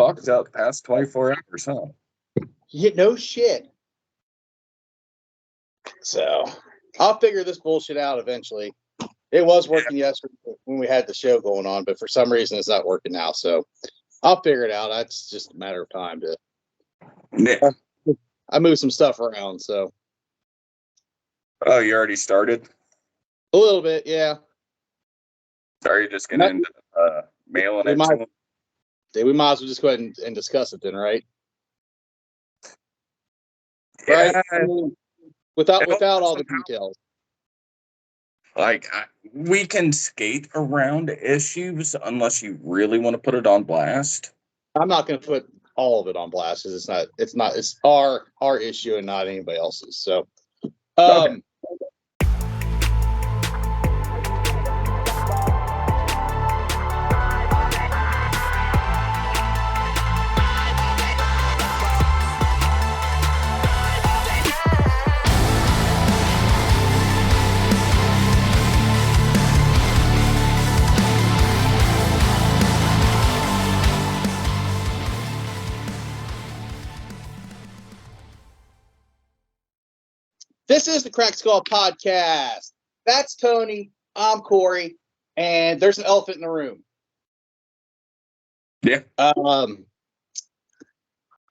fucked up past 24 hours, huh? Yeah, no shit. So I'll figure this bullshit out eventually. It was working yesterday when we had the show going on, but for some reason it's not working now. So I'll figure it out. That's just a matter of time to. Yeah. I moved some stuff around, so. Oh, you already started? A little bit, yeah. So are you just going to end up mailing it to them? We might as well just go ahead and discuss it then, right? Yeah. Right? I mean, without all the details. Like, we can skate around issues unless you really want to put it on blast. I'm not going to put all of it on blast because it's our issue and not anybody else's. So, Okay. This is the Crack Skull Podcast. That's Tony. I'm Corey, and there's an elephant in the room. Yeah.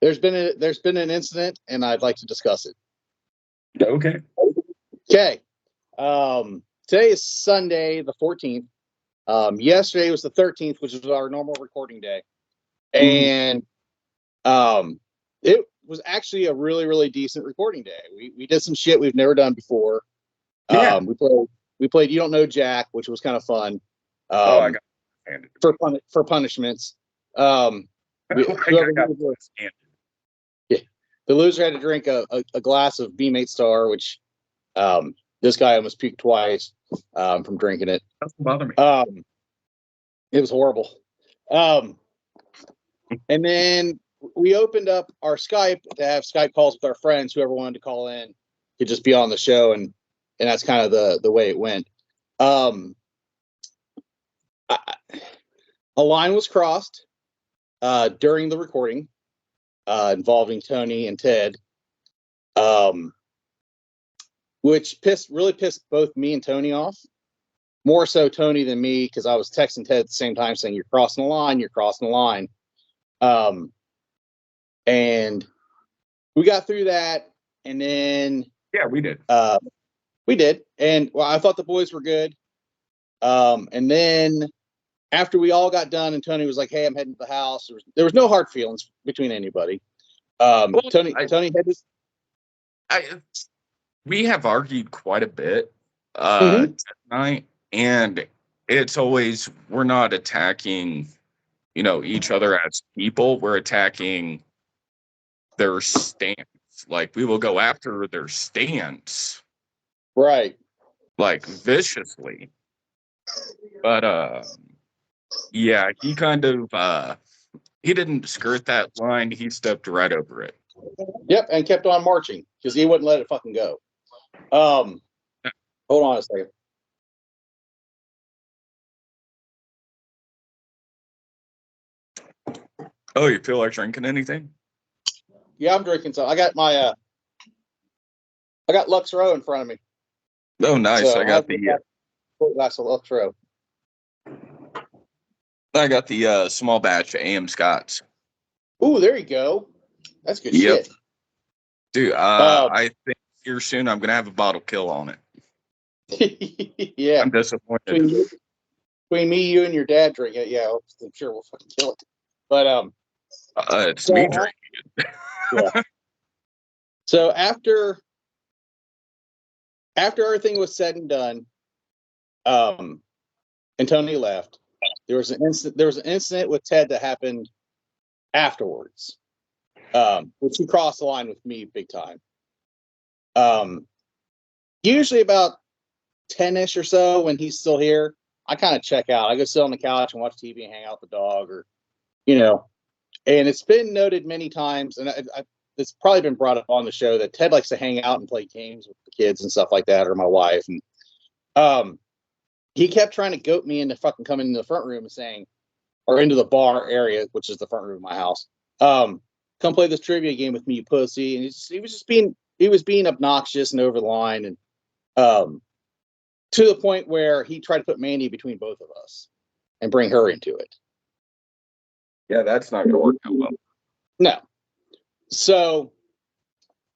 There's been an incident, and I'd like to discuss it. Okay. Okay. Today is Sunday, the 14th. Yesterday was the 13th, which is our normal recording day, and it was actually a really, really decent recording day. We did some shit we've never done before. Yeah. We played You Don't Know Jack, which was kind of fun. I got for punishments. the loser had to drink a glass of B-Mate Star, which this guy almost puked twice from drinking it. Doesn't bother me. It was horrible. And then we opened up our Skype to have Skype calls with our friends. Whoever wanted to call in could just be on the show, and that's kind of the way it went. A line was crossed during the recording involving Tony and Ted, which really pissed both me and Tony off. More so Tony than me, because I was texting Ted at the same time saying, "You're crossing the line, you're crossing the line." And we got through that, and then we did. We did, and I thought the boys were good. And then after we all got done, and Tony was like, "Hey, I'm heading to the house." There was no hard feelings between anybody. Tony had this. We have argued quite a bit tonight, and it's always, we're not attacking, each other as people. We're attacking their stance. Like, we will go after their stance, right? Like, viciously. But yeah, he kind of he didn't skirt that line. He stepped right over it. Yep, and kept on marching because he wouldn't let it fucking go. Hold on a second. Oh, you feel like drinking anything? Yeah, I'm drinking some. I got my I got Lux Row in front of me. Oh, nice. So I got the glass of Lux Row. I got the small batch of AM Scotts. Ooh, there you go. That's good shit. Dude, I think here soon I'm gonna have a bottle kill on it. Yeah. I'm disappointed. Between me, you, and your dad drink it, yeah, I'm sure we'll fucking kill it. But it's me drinking it. Yeah. So after everything was said and done, and Tony left, there was an incident with Ted that happened afterwards, which he crossed the line with me big time. Usually about 10-ish or so, when he's still here, I kind of check out. I go sit on the couch and watch TV and hang out with the dog, or and it's been noted many times, and it's probably been brought up on the show, that Ted likes to hang out and play games with the kids and stuff like that, or my wife. And he kept trying to goat me into fucking coming into the front room and saying, or into the bar area, which is the front room of my house. Come play this trivia game with me, you pussy. And he was being obnoxious and over the line, and to the point where he tried to put Mandy between both of us and bring her into it. Yeah, that's not going to work out well. No. So,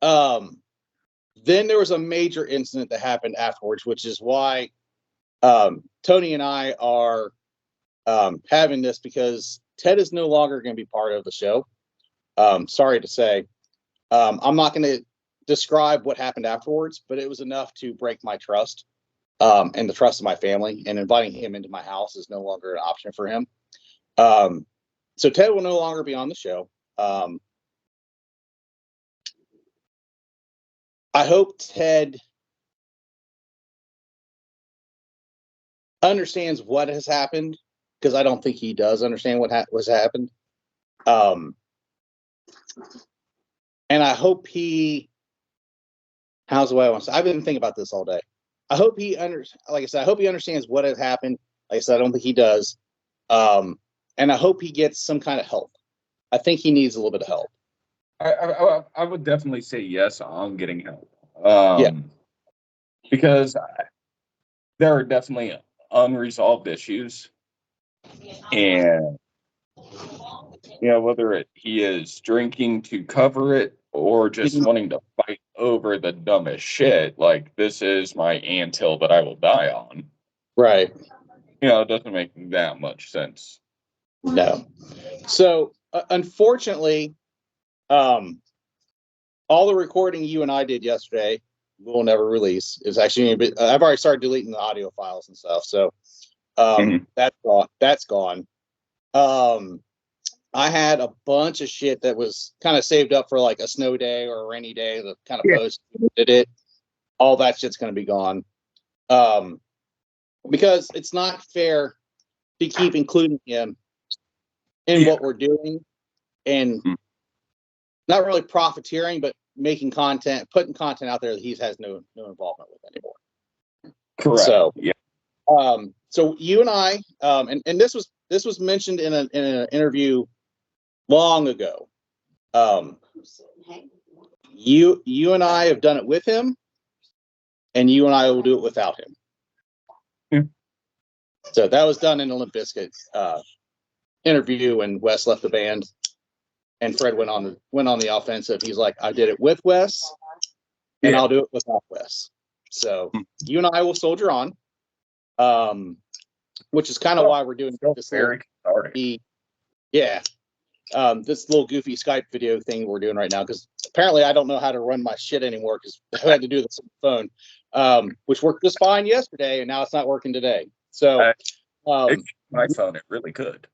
then there was a major incident that happened afterwards, which is why Tony and I are having this, because Ted is no longer going to be part of the show. Sorry to say. I'm not going to describe what happened afterwards, but it was enough to break my trust and the trust of my family, and inviting him into my house is no longer an option for him. So Ted will no longer be on the show. I hope Ted understands what has happened, because I don't think he does understand what was happened. And I hope how's the way I want to say? I've been thinking about this all day. I hope he like I said, I hope he understands what has happened. Like I said, I don't think he does. And I hope he gets some kind of help. I think he needs a little bit of help. I would definitely say yes on getting help. Yeah. Because there are definitely unresolved issues, and whether he is drinking to cover it or just wanting to fight over the dumbest shit, like this is my anthill that I will die on. Right. It doesn't make that much sense. No. So unfortunately, all the recording you and I did yesterday we'll never release. It's actually I've already started deleting the audio files and stuff. So that's gone. That's gone. I had a bunch of shit that was kind of saved up for like a snow day or a rainy day, the kind of post did it. All that shit's going to be gone. Because it's not fair to keep including him in what we're doing, and not really profiteering, but making content, putting content out there that he has no involvement with anymore. Correct. So so you and I, and this was mentioned in an interview long ago. You and I have done it with him, and you and I will do it without him. So that was done in a Limp Bizkit interview, and Wes left the band, and Fred went on the offensive. He's like, I did it with Wes, and I'll do it without Wes. So you and I will soldier on, which is kind of why we're doing this very this little goofy Skype video thing we're doing right now, because apparently I don't know how to run my shit anymore, because I had to do this on the phone, which worked just fine yesterday, and now it's not working today. So my phone, it really could.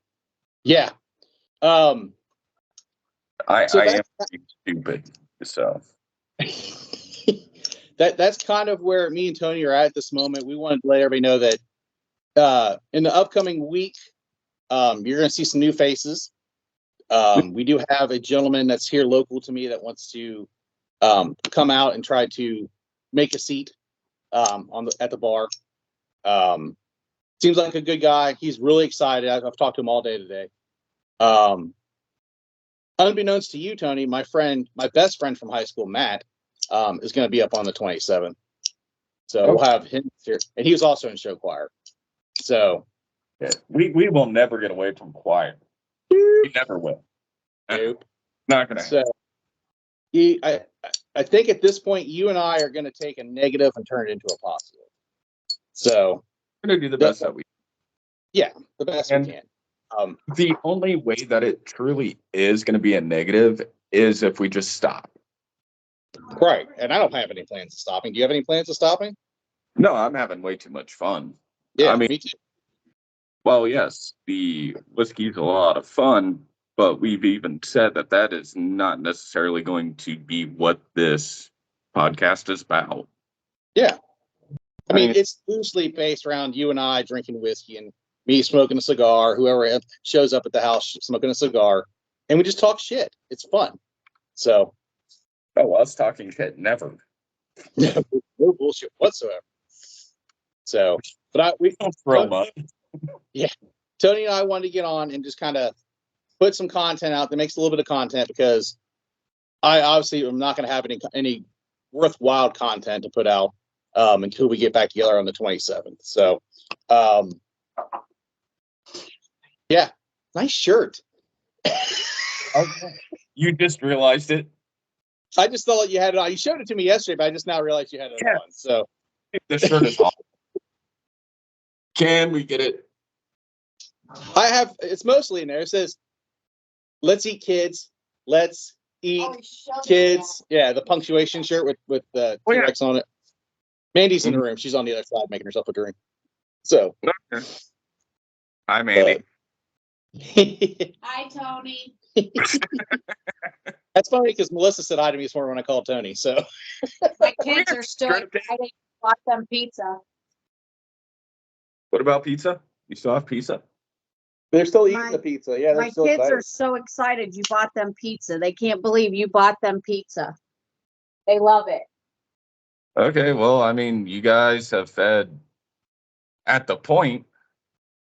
Yeah. I am stupid, so that's kind of where me and Tony are at this moment. We wanted to let everybody know that in the upcoming week, you're going to see some new faces. We do have a gentleman that's here local to me that wants to come out and try to make a seat at the bar. Seems like a good guy. He's really excited. I've talked to him all day today. Unbeknownst to you, Tony, my best friend from high school, Matt, is going to be up on the 27th. So we'll have him here, and he was also in show choir. So we will never get away from choir. We never will. Nope. Not going to happen. So I think at this point, you and I are going to take a negative and turn it into a positive. So we're going to do the best that we can. Yeah, the best we can. The only way that it truly is going to be a negative is if we just stop. Right. And I don't have any plans of stopping. Do you have any plans of stopping? No, I'm having way too much fun. Yeah, me too. Well, yes, the whiskey's a lot of fun, but we've even said that is not necessarily going to be what this podcast is about. Yeah. I mean, it's loosely based around you and I drinking whiskey and me smoking a cigar, whoever shows up at the house smoking a cigar, and we just talk shit. It's fun. So. Oh, us talking shit, never. No bullshit whatsoever. So, but we don't throw mud. Yeah. Tony and I wanted to get on and just kind of put some content out that makes a little bit of content, because I obviously am not going to have any worthwhile content to put out until we get back together on the 27th. So, yeah, nice shirt. Okay. You just realized it. I just thought you had it on. You showed it to me yesterday, but I just now realized you had it on. So This shirt is awesome. Can we get it? it's mostly in there. It says, "Let's eat kids. Let's eat kids." Yeah, the punctuation shirt with the T-Rex on it. Mandy's in the room. She's on the other side making herself a drink. So. Okay. Hi, Mandy. Hi, Tony. That's funny because Melissa said hi to me this morning when I called Tony. So My kids are still excited. Bought them pizza. What about pizza? You still have pizza? they're still eating the pizza. Yeah, they're My still kids excited. are so excited you bought them pizza. They can't believe you bought them pizza. They love it. Okay, well, I mean, you guys have fed at the point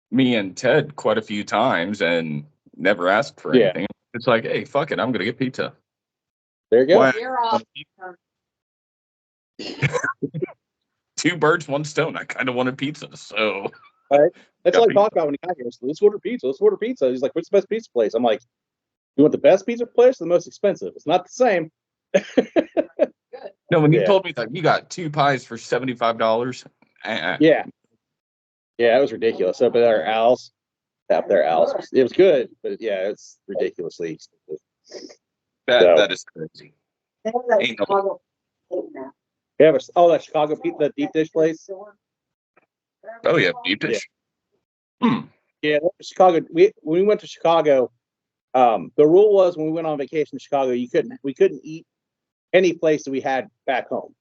me and Ted quite a few times and never asked for anything. It's like, hey, fuck it, I'm gonna get pizza. There you go. When- You're off. Two birds, one stone. I kind of wanted pizza, so That's got all I pizza. talked about when he got here. So let's order pizza. Let's order pizza. He's like, "What's the best pizza place?" I'm like, "You want the best pizza place or the most expensive?" It's not the same. No, when you Yeah. told me that you got 2 pies for $75, Yeah, it was ridiculous. Up at our Al's, it was good, but yeah, it's ridiculously expensive. that is crazy. They have that Ain't no- Chicago plate now. We have that Chicago pizza, the deep dish place. Oh yeah, deep dish. Yeah, Chicago. When we went to Chicago, the rule was when we went on vacation to Chicago, we couldn't eat any place that we had back home.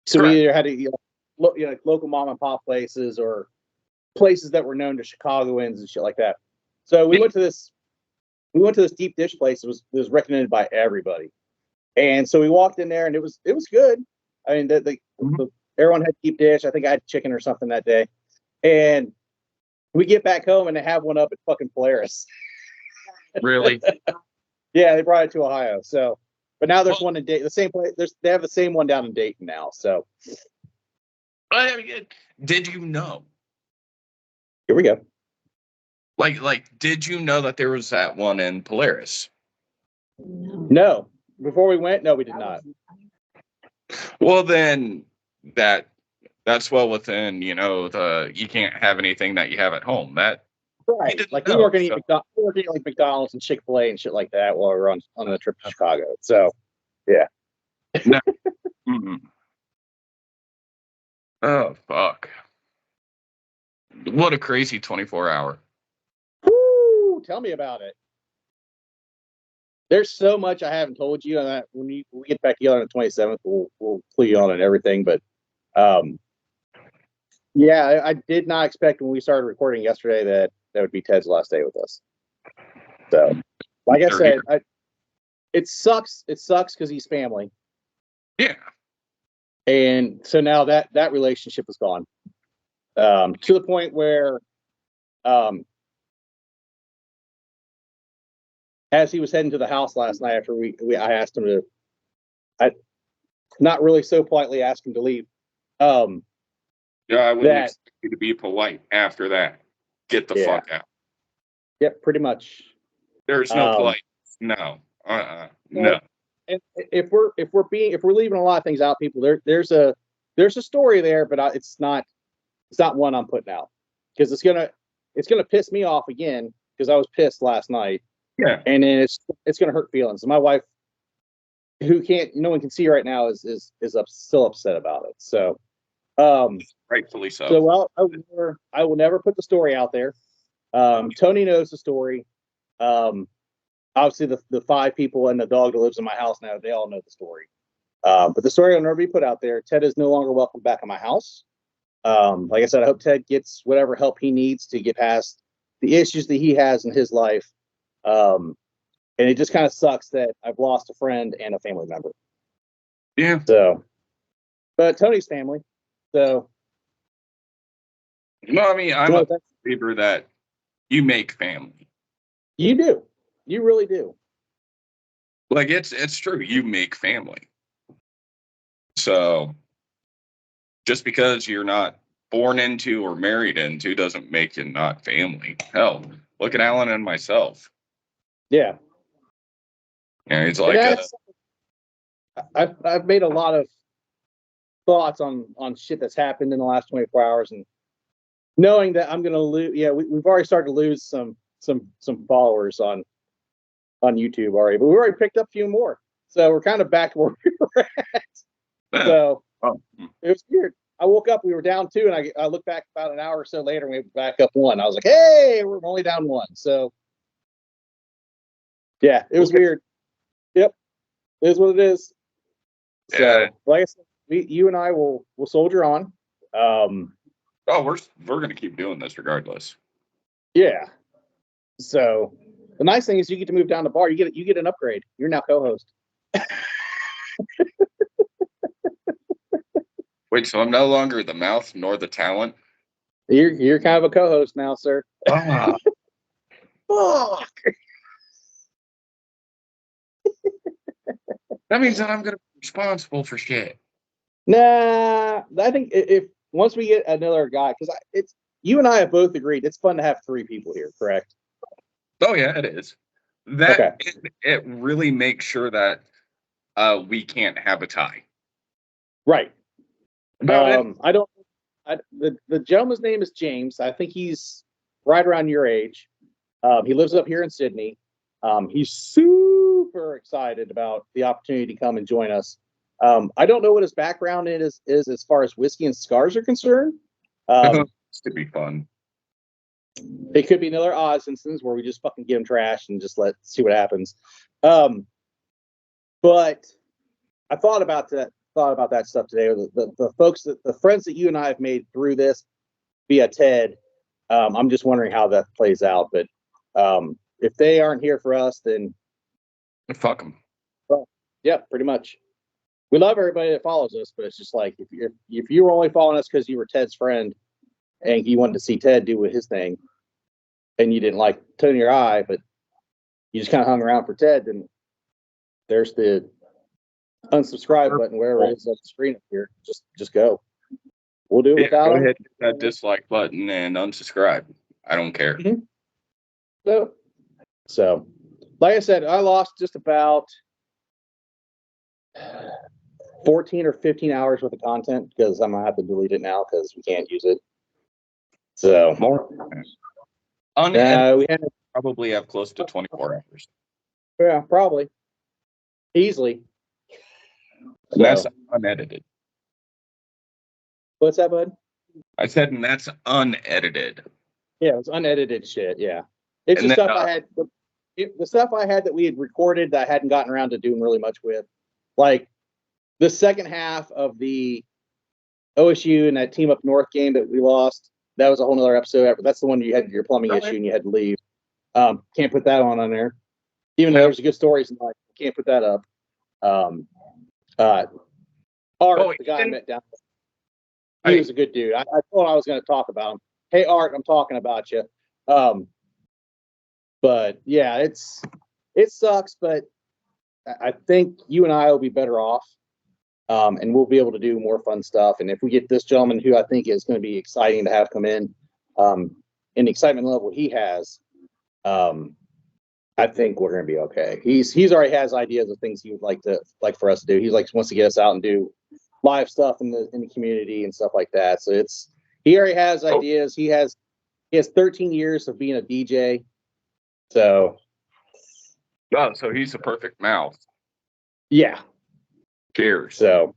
So Correct. we either had to eat, local mom and pop places or places that were known to Chicagoans and shit like that. So we went to this deep dish place. It was recommended by everybody, and so we walked in there and it was good. I mean, everyone had deep dish. I think I had chicken or something that day, and we get back home and they have one up at fucking Polaris. Really? Yeah, they brought it to Ohio. So, but now there's one in Dayton. The same place. They have the same one down in Dayton now. So, Did you know? here we go. Like, did you know that there was that one in Polaris? No, before we went, no, we did not. Well, then that's well within, you can't have anything that you have at home. That Right. didn't Like know, we weren't gonna eat we were gonna eat like McDonald's and Chick-fil-A and shit like that while we were on a trip to Chicago. So, yeah. Mm-mm. Oh fuck! What a crazy 24-hour. Woo! Tell me about it. There's so much I haven't told you, and when we get back together on the 27th, we'll clue you on and everything. But, yeah, I did not expect when we started recording yesterday that would be Ted's last day with us. So, like I said, it sucks. It sucks because he's family. Yeah. And so now that relationship is gone, to the point where, as he was heading to the house last night after I asked him to, I not really so politely asked him to leave. Yeah, I wouldn't expect you to be polite after that. Get the fuck out. Yep, pretty much. There's no polite. No. No. And if we're leaving a lot of things out, people, there's a story there, but it's not one I'm putting out because it's gonna piss me off again because I was pissed last night. Yeah. And then it's gonna hurt feelings. My wife, who no one can see right now, is still upset about it. So, rightfully so. So I will never put the story out there. Tony knows the story. Obviously the 5 people and the dog that lives in my house now, they all know the story. But the story will never be put out there. Ted is no longer welcome back in my house. Like I said, I hope Ted gets whatever help he needs to get past the issues that he has in his life. And it just kind of sucks that I've lost a friend and a family member. Yeah. So, but Tony's family. So, No, I mean, I'm believer that you make family. You do. You really do. Like it's true. You make family. So just because you're not born into or married into doesn't make you not family. Hell, look at Alan and myself. Yeah. Yeah, he's And like, I've made a lot of thoughts on shit that's happened in the last 24 hours, and knowing that I'm gonna lose. Yeah, we've already started to lose some followers on YouTube already, but we already picked up a few more, so we're kind of back where we were at. So it was weird. I woke up, we were down 2, and I looked back about an hour or so later, and we were back up 1. I was like, hey, we're only down 1. So yeah, it was weird. Yep, it is what it is. So like I said, you and I will soldier on. we're gonna keep doing this regardless. Yeah. So the nice thing is you get to move down the bar. You get an upgrade. You're now co-host. Wait, so I'm no longer the mouth nor the talent? You're kind of a co-host now, sir. Ah. Fuck. That means that I'm gonna be responsible for shit. Nah, I think if once we get another guy, because it's you and I have both agreed it's fun to have 3 people here, correct? Oh yeah, it is. That Okay. it really makes sure that we can't have a tie. Right. About it. I don't. The gentleman's name is James. I think he's right around your age. He lives up here in Sydney. He's super excited about the opportunity to come and join us. I don't know what his background is as far as whiskey and cigars are concerned. It's to be fun. It could be another Oz instance where we just fucking get him trashed and just see what happens. But I thought about that stuff today. The folks the friends that you and I have made through this via Ted. I'm just wondering how that plays out. But if they aren't here for us, then Fuck them. Well, yeah, pretty much. We love everybody that follows us, but it's just like if you were only following us because you were Ted's friend and you wanted to see Ted do his thing, and you didn't like Tony or I, but you just kind of hung around for Ted, then there's the unsubscribe button wherever it is on the screen up here. Just go. We'll do it without go him. ahead, hit that dislike button and unsubscribe. I don't care. Mm-hmm. So, like I said, I lost just about 14 or 15 hours worth of content because I'm gonna have to delete it now because we can't use it. So More. we had Probably have close to 24 hours. Yeah, probably. Easily. And that's unedited. What's that, bud? I said, and that's unedited. Yeah, it was unedited shit. Yeah. It's And just then, stuff I had. The stuff I had that we had recorded that I hadn't gotten around to doing really much with. Like the second half of the OSU and that team up north game that we lost. That was a whole nother episode. That's the one you had your plumbing issue and you had to leave. Can't put that on there. Even though there's a good stories, like can't put that up. Art, the guy I met down there, he was a good dude. I told him I was going to talk about him. Hey, Art, I'm talking about you. But yeah, it sucks, but I think you and I will be better off, and we'll be able to do more fun stuff. And if we get this gentleman, who I think is going to be exciting to have come in, the excitement level he has, I think we're going to be okay. He's already has ideas of things he would like for us to do. He wants to get us out and do live stuff in the community and stuff like that. So he already has ideas. He has 13 years of being a DJ. So he's the perfect mouth. Yeah. Cheers. So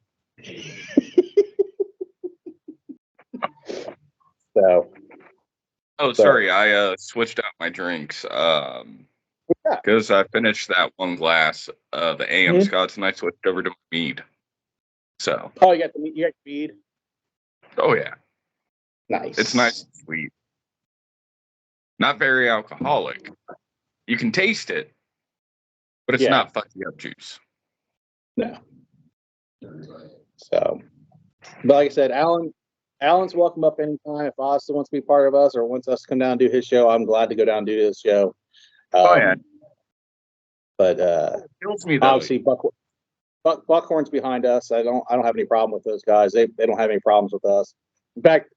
sorry, I switched out my drinks. Because I finished that one glass of the AM Scotch and I switched over to mead. So. Oh, you got mead? Oh yeah. Nice. It's nice and sweet. Not very alcoholic. You can taste it, but it's not fucking up juice. No. So, but like I said, Alan Alan's welcome up anytime. If Austin wants to be part of us or wants us to come down and do his show, I'm glad to go down and do his show. Oh yeah. But It kills me though. obviously Buckhorn's behind us. I don't have any problem with those guys. They don't have any problems with us. In fact,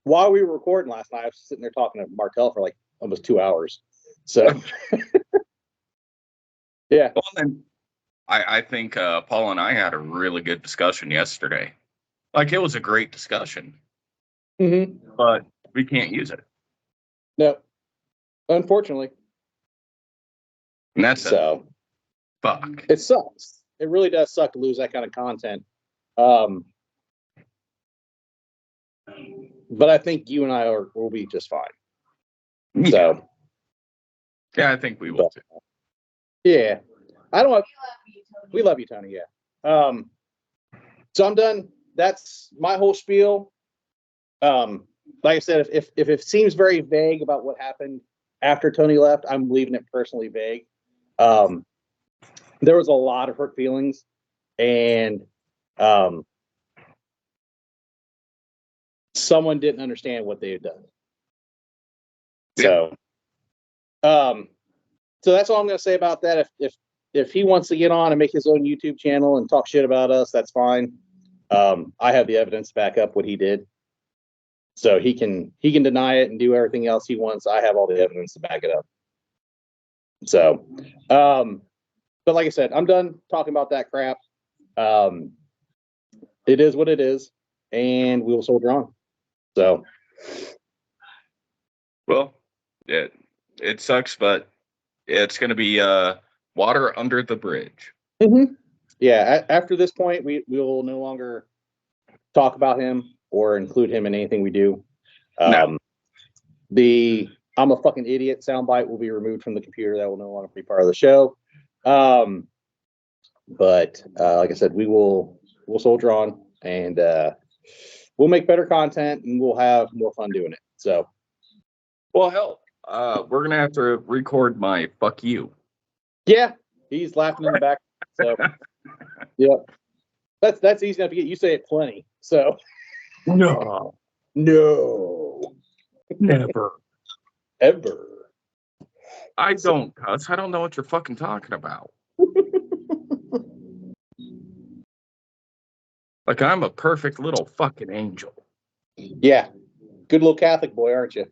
while we were recording last night, I was sitting there talking to Martel for like almost 2 hours. So yeah. Well, then I think Paul and I had a really good discussion yesterday. Like it was a great discussion, but we can't use it. No, unfortunately. And that's so. Fuck. It sucks. It really does suck to lose that kind of content. But I think you and I will be just fine. Yeah. So. Yeah, I think we will too. Yeah. We love you, Tony. Yeah. So I'm done. That's my whole spiel. Like I said, if it seems very vague about what happened after Tony left, I'm leaving it personally vague. There was a lot of hurt feelings, and someone didn't understand what they had done. Yeah. So that's all I'm going to say about that. If he wants to get on and make his own YouTube channel and talk shit about us, that's fine. I have the evidence to back up what he did. So he can deny it and do everything else he wants. I have all the evidence to back it up. So, but like I said, I'm done talking about that crap. It is what it is, and we will soldier on. So, well, it sucks, but it's going to be water under the bridge. Yeah. After this point, we will no longer talk about him or include him in anything we do. No. The "I'm a fucking idiot" soundbite will be removed from the computer. That will no longer be part of the show. But like I said, we'll soldier on, and we'll make better content, and we'll have more fun doing it. So, well, hell, we're gonna have to record my "fuck you." Yeah, he's laughing in the back. So, yeah, that's easy enough to get. You say it plenty. So, no, never, ever. I don't cuss. I don't know what you're fucking talking about. Like I'm a perfect little fucking angel. Yeah, good little Catholic boy, aren't you?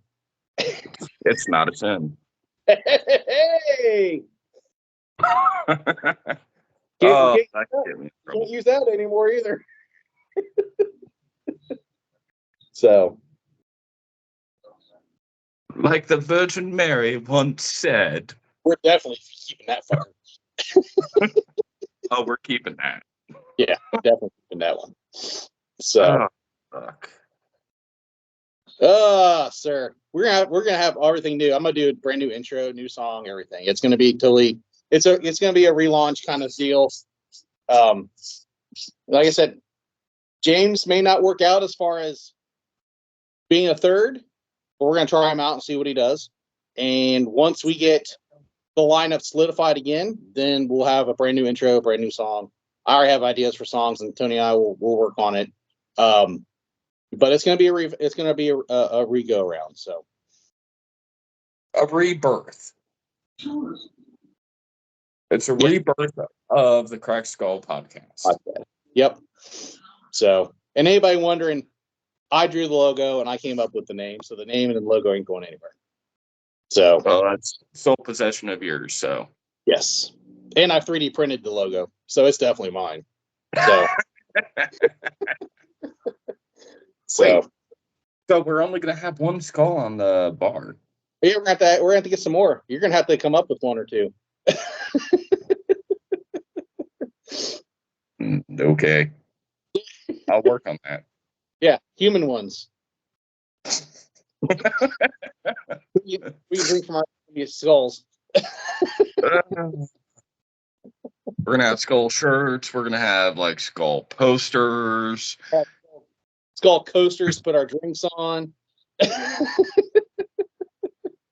It's not a sin. Hey! Can't use that anymore either. So, like the Virgin Mary once said, we're definitely keeping that fucker. Oh, we're keeping that. Yeah, definitely keeping that one. So, fuck. Sir, we're gonna have everything new. I'm gonna do a brand new intro, new song, everything. It's gonna be totally. It's gonna be a relaunch kind of deal. Like I said, James may not work out as far as being a third, but we're gonna try him out and see what he does. And once we get the lineup solidified again, then we'll have a brand new intro, brand new song. I already have ideas for songs, and Tony and I will work on it. But it's gonna be a re-go around. So a rebirth. It's a rebirth of the Cracked Skull podcast. Yep. So, and anybody wondering, I drew the logo and I came up with the name. So the name and the logo ain't going anywhere. So, well, that's sole possession of yours. So, yes. And I 3D printed the logo. So it's definitely mine. So, Wait, so we're only going to have one skull on the bar. Yeah, we're gonna have to get some more. You're gonna have to come up with one or two. Okay. I'll work on that. Yeah, human ones. we can drink from our skulls. We're gonna have skull shirts. We're gonna have like skull posters, skull coasters to put our drinks on.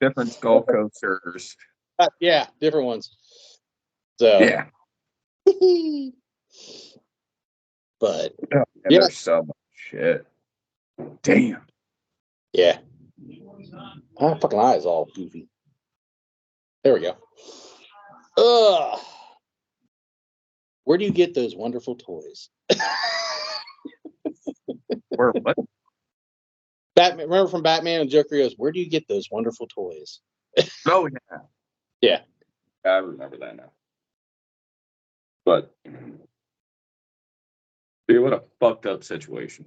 Different skull coasters. Yeah, different ones. So yeah. But yeah, there's so much shit. Damn. Yeah. My fucking eye is all goofy. There we go. Ugh. Where do you get those wonderful toys? Where what? Batman. Remember from Batman and Joker goes, "Where do you get those wonderful toys?" Oh yeah. Yeah. I remember that now. But dude, what a fucked up situation.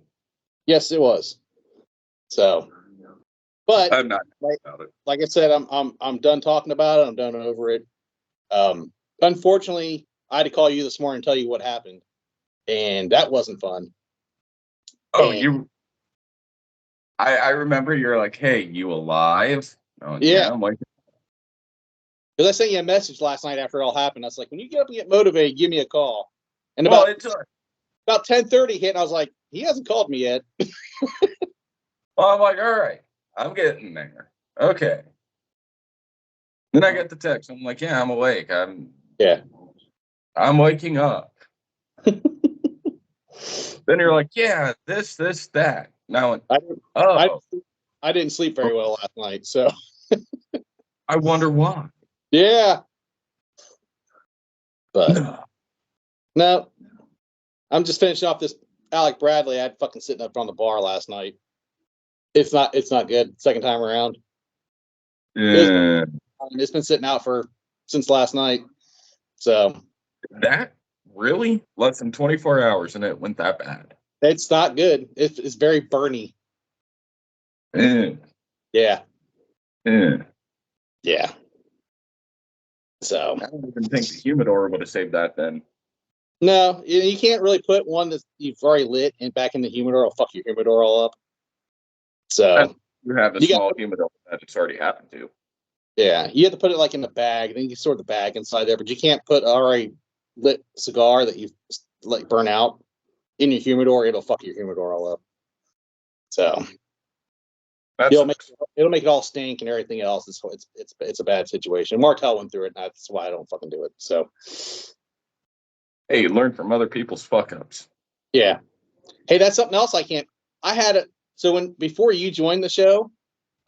Yes, it was. So, but I'm not like, about it. like I said, I'm done talking about it. I'm done over it. Unfortunately, I had to call you this morning and tell you what happened, and that wasn't fun. Oh, And I remember you're like, hey, you alive? Oh yeah, yeah, I'm like, because I sent you a message last night after it all happened. I was like, when you get up and get motivated, give me a call. And well, about 10:30 hit, and I was like, he hasn't called me yet. well, I'm like, all right, I'm getting there. Okay. Then I get the text. I'm like, yeah, I'm awake. Yeah. I'm waking up. Then you're like, yeah, this, that. Now, I didn't, I, oh, I didn't sleep very well last night, so I wonder why. yeah. But no, I'm just finishing off this Alec Bradley I had fucking sitting up on the bar last night. It's not good. Second time around. Yeah. It's been sitting out since last night. So That really less than 24 hours and it went that bad. it's not good. It's very burny. Yeah. Yeah. Yeah. Yeah. So I don't even think the humidor would have saved that then. no, you can't really put one that you've already lit and back in the humidor. It'll fuck your humidor all up. So You have a you got small humidor that it's already happened to. yeah, you have to put it like in a bag. Then you can store the bag inside there, but you can't put an already lit cigar that you've like burn out in your humidor. It'll fuck your humidor all up. So it'll make it all stink and everything else. It's a bad situation. Martel went through it. And that's why I don't fucking do it. So Hey, you learn from other people's fuck ups. yeah. Hey, that's something else I can't. I had it. So before you joined the show,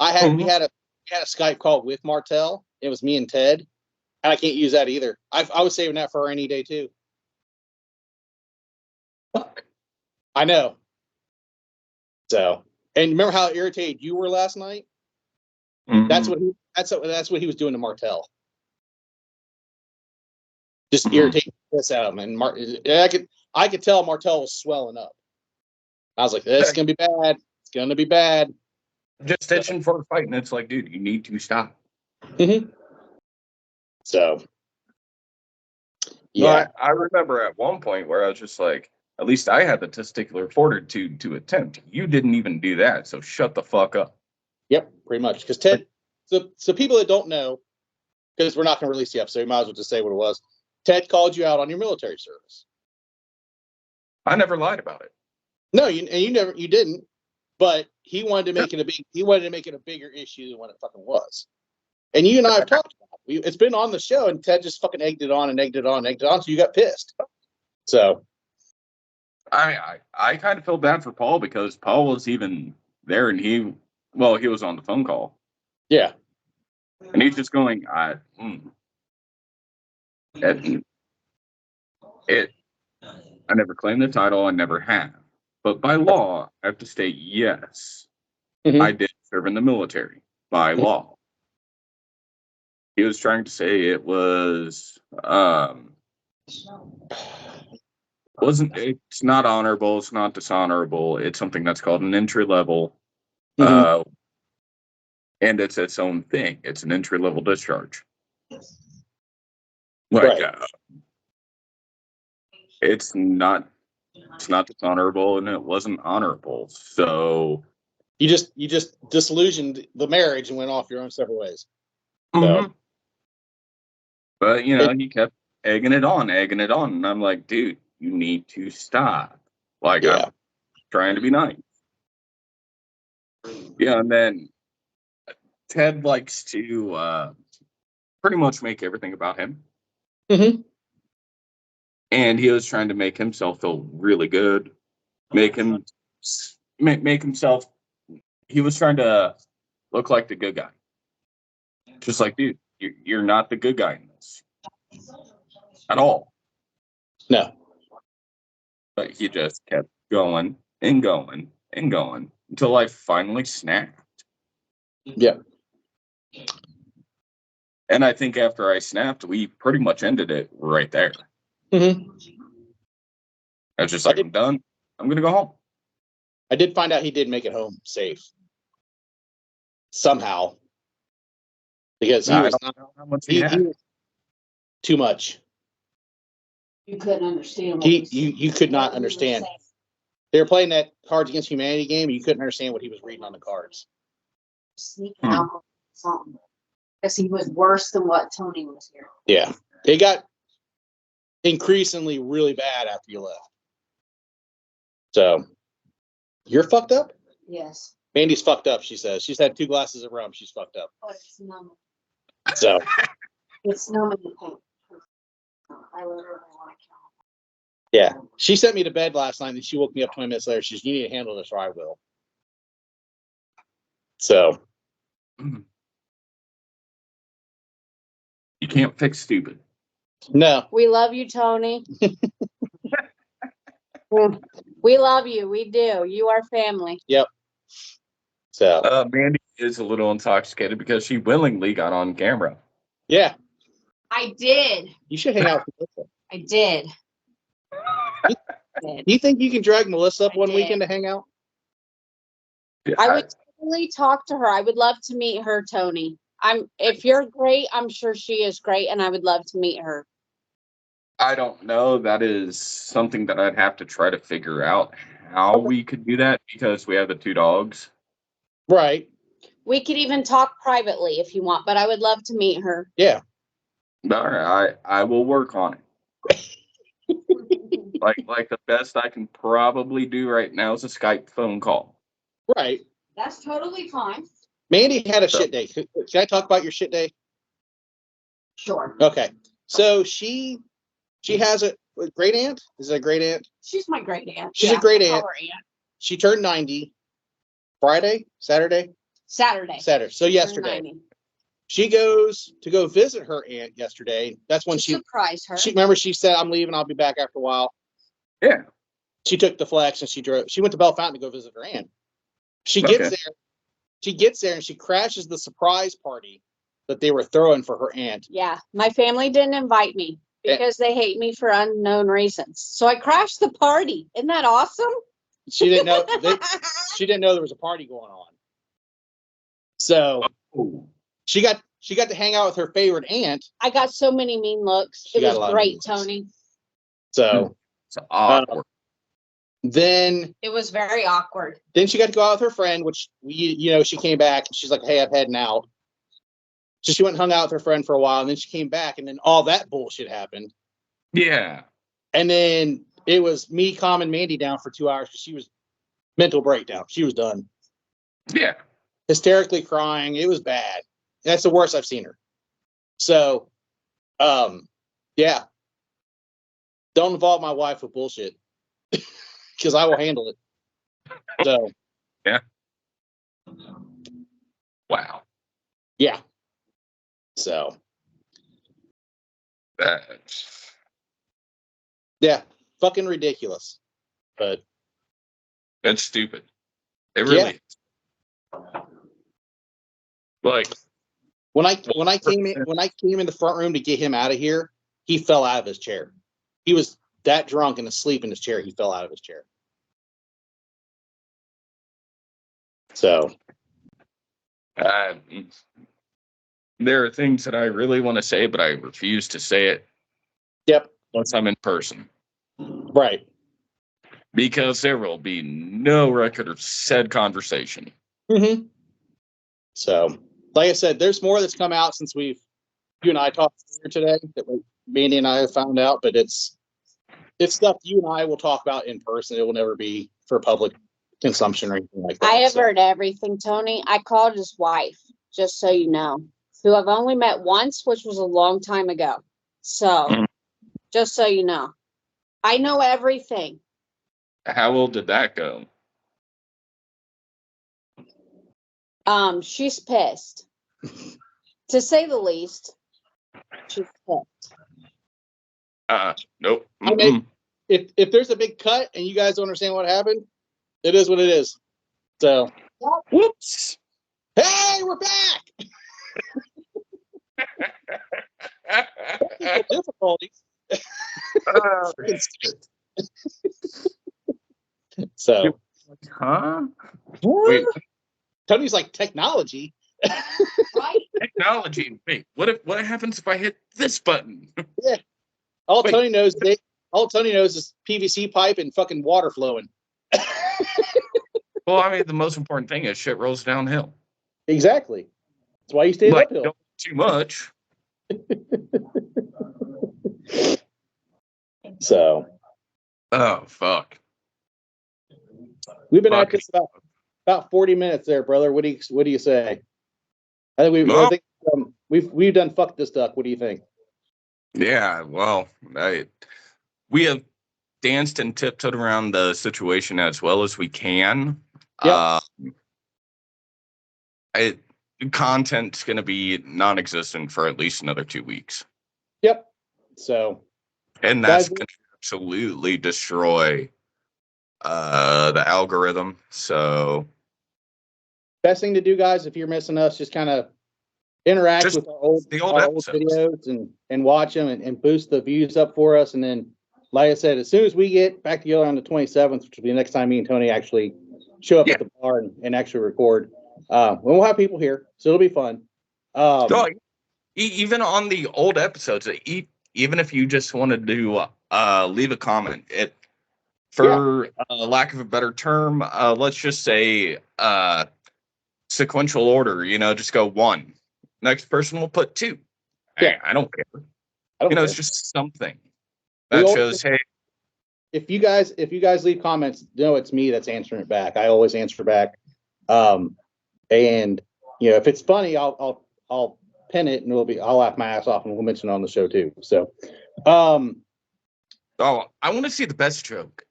we had a Skype call with Martel. It was me and Ted, and I can't use that either. I was saving that for a rainy day too. Fuck. I know. So, and remember how irritated you were last night? Mm-hmm. That's what he was doing to Martel. Just Mm-hmm. irritating this out of him. And I could tell Martel was swelling up. I was like, this is gonna be bad. It's gonna be bad. Just itching for a fight, and it's like, dude, you need to stop. Mm-hmm. So, No, yeah. I remember at one point where I was just like, at least I had the testicular fortitude to attempt. You didn't even do that, so shut the fuck up. Yep, pretty much. Because Ted, so people that don't know, because we're not going to release the episode, you might as well just say what it was. Ted called you out on your military service. I never lied about it. No, you didn't. But he wanted to make it a bigger issue than what it fucking was. And you and I have talked about it. It's been on the show, and Ted just fucking egged it on, so you got pissed. So I kind of feel bad for Paul because Paul was even there, and he was on the phone call. Yeah. And he's just going, I never claimed the title, I never have. But by law, I have to state, yes, I did serve in the military by law. He was trying to say it was it's not honorable, it's not dishonorable, it's something that's called an entry level. And it's its own thing. It's an entry level discharge. Like it's not dishonorable and it wasn't honorable. So you just disillusioned the marriage and went off your own separate ways. So, but he kept egging it on, and I'm like, dude, you need to stop. Like I'm trying to be nice. Yeah, and then Ted likes to pretty much make everything about him. And he was trying to make himself feel really good, make him make himself. He was trying to look like the good guy. Just like, dude, you're not the good guy in this at all. No. But he just kept going and going and going until I finally snapped. Yeah. And I think after I snapped, we pretty much ended it right there. Mm-hmm. I was just like, I'm done. I'm going to go home. I did find out he did make it home safe. Somehow. Because he was not, know how much he was too much. You couldn't understand. You could not understand. They were playing that Cards Against Humanity game. You couldn't understand what he was reading on the cards. Sneaking out something. Because he was worse than what Tony was here. Yeah. It got increasingly really bad after you left. So, you're fucked up? Yes. Mandy's fucked up, she says. She's had 2 glasses of rum. She's fucked up. But it's numbing. So. It's numbing the pain. I literally want to kill him. Yeah. She sent me to bed last night and she woke me up 20 minutes later. She's, you need to handle this or I will. So. You can't fix stupid. No. We love you, Tony. We love you. We do. You are family. Yep. So. Mandy is a little intoxicated because she willingly got on camera. Yeah. I did. You should hang out with Melissa. I did. Do you think you can drag Melissa up one weekend to hang out? Yeah, I would totally talk to her. I would love to meet her, Tony. If you're great, I'm sure she is great, and I would love to meet her. I don't know. That is something that I'd have to try to figure out how we could do that because we have the 2 dogs. Right. We could even talk privately if you want, but I would love to meet her. Yeah. All right, I will work on it. like the best I can probably do right now is a Skype phone call. Right. That's totally fine. Mandy had a shit day. Can I talk about your shit day? Sure. Okay. So she has a great aunt. Is it a great aunt? She's my great aunt. She's a great aunt. She turned 90 Saturday. So yesterday. 90. She goes to go visit her aunt yesterday. That's when she surprised her. Remember she said, I'm leaving, I'll be back after a while. Yeah. She took the flex and she went to Bell Fountain to go visit her aunt. She gets there and she crashes the surprise party that they were throwing for her aunt. Yeah. My family didn't invite me because they hate me for unknown reasons. So I crashed the party. Isn't that awesome? She didn't know she didn't know there was a party going on. So she got to hang out with her favorite aunt. I got so many mean looks. It was great, Tony. So it's awkward. Then it was very awkward. Then she got to go out with her friend, which she came back and she's like, hey, I'm heading out. So she went and hung out with her friend for a while, and then she came back, and then all that bullshit happened. Yeah. And then it was me calming Mandy down for 2 hours because she was mental breakdown. She was done. Yeah. Hysterically crying. It was bad. That's the worst I've seen her. So, yeah. Don't involve my wife with bullshit because I will handle it. So, yeah. Wow. Yeah. So, yeah, fucking ridiculous. But that's stupid. It really is. Like when I came in the front room to get him out of here, he fell out of his chair. He was that drunk and asleep in his chair. He fell out of his chair. So there are things that I really want to say, but I refuse to say it. Yep. Once I'm in person. Right. Because there will be no record of said conversation. Mm-hmm. So, like I said, there's more that's come out since you and I talked here today that Mandy and I have found out, but it's stuff you and I will talk about in person. It will never be for public consumption or anything like that. I have heard everything, Tony. I called his wife, just so you know, who I've only met once, which was a long time ago. So, just so you know, I know everything. How old did that go? She's pissed, to say the least. She's pissed. Nope. I mean, if there's a big cut and you guys don't understand what happened, it is what it is. So, Whoops. hey, we're back. Technical difficulties. So, Huh? wait, Tony's like technology. Right? Technology. Wait, what happens if I hit this button? All Wait. Tony knows is PVC pipe and fucking water flowing. Well, I mean, the most important thing is shit rolls downhill. Exactly. That's why you stayed Like, uphill. don't too much. So, Oh fuck. we've been Fuck. at this about 40 minutes there, brother. What do you say? I think Well- we've done fuck this duck. What do you think? Yeah. Well, we have danced and tiptoed around the situation as well as we can. Yep. Content's going to be non-existent for at least another 2 weeks, Yep. So, and that's Guys- going to absolutely destroy the algorithm. So best thing to do, guys, if you're missing us, just kind of interact Just with our old episodes. videos and watch them and boost the views up for us. And then, like I said, as soon as we get back together on the 27th, which will be the next time me and Tony actually show up Yeah. at the bar and actually record, we'll have people here, so it'll be fun. So, even on the old episodes, even if you just wanted to leave a comment, for lack of a better term, let's just say sequential order. Just go 1. Next person will put 2. Yeah. I don't care. I don't care. It's just something We that all- shows, hey, if you guys leave comments, it's me that's answering it back. I always answer back. And if it's funny, I'll pin it and I'll laugh my ass off and we'll mention it on the show too. So, oh, I want to see the best joke.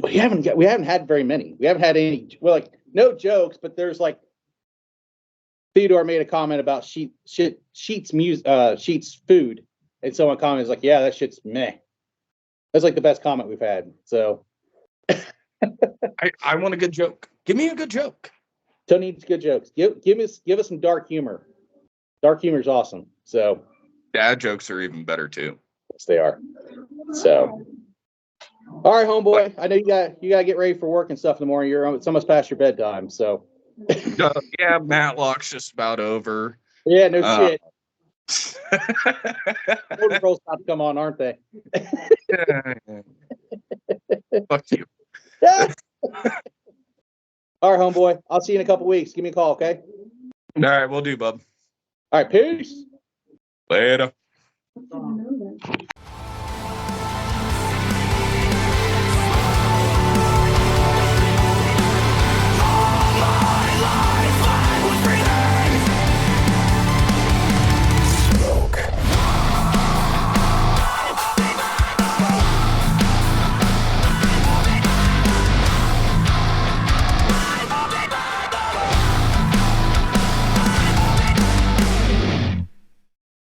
we haven't had very many. We haven't had any. Well, like no jokes, but there's like Theodore made a comment about Sheets food, and someone commented like, "Yeah, that shit's meh." That's like the best comment we've had. So I want a good joke. Give me a good joke. Tony needs good jokes. Give us some dark humor. Dark humor is awesome. So Dad jokes are even better too. yes, they are. So all right, homeboy. I know you got to get ready for work and stuff in the morning. It's almost past your bedtime. So Yeah, Matlock's just about over. yeah, no shit. shit. Golden Girls about to come on, aren't they? Fuck you. All right, homeboy. I'll see you in a couple weeks. Give me a call, okay? All right, we'll do, bub. All right, peace. Later.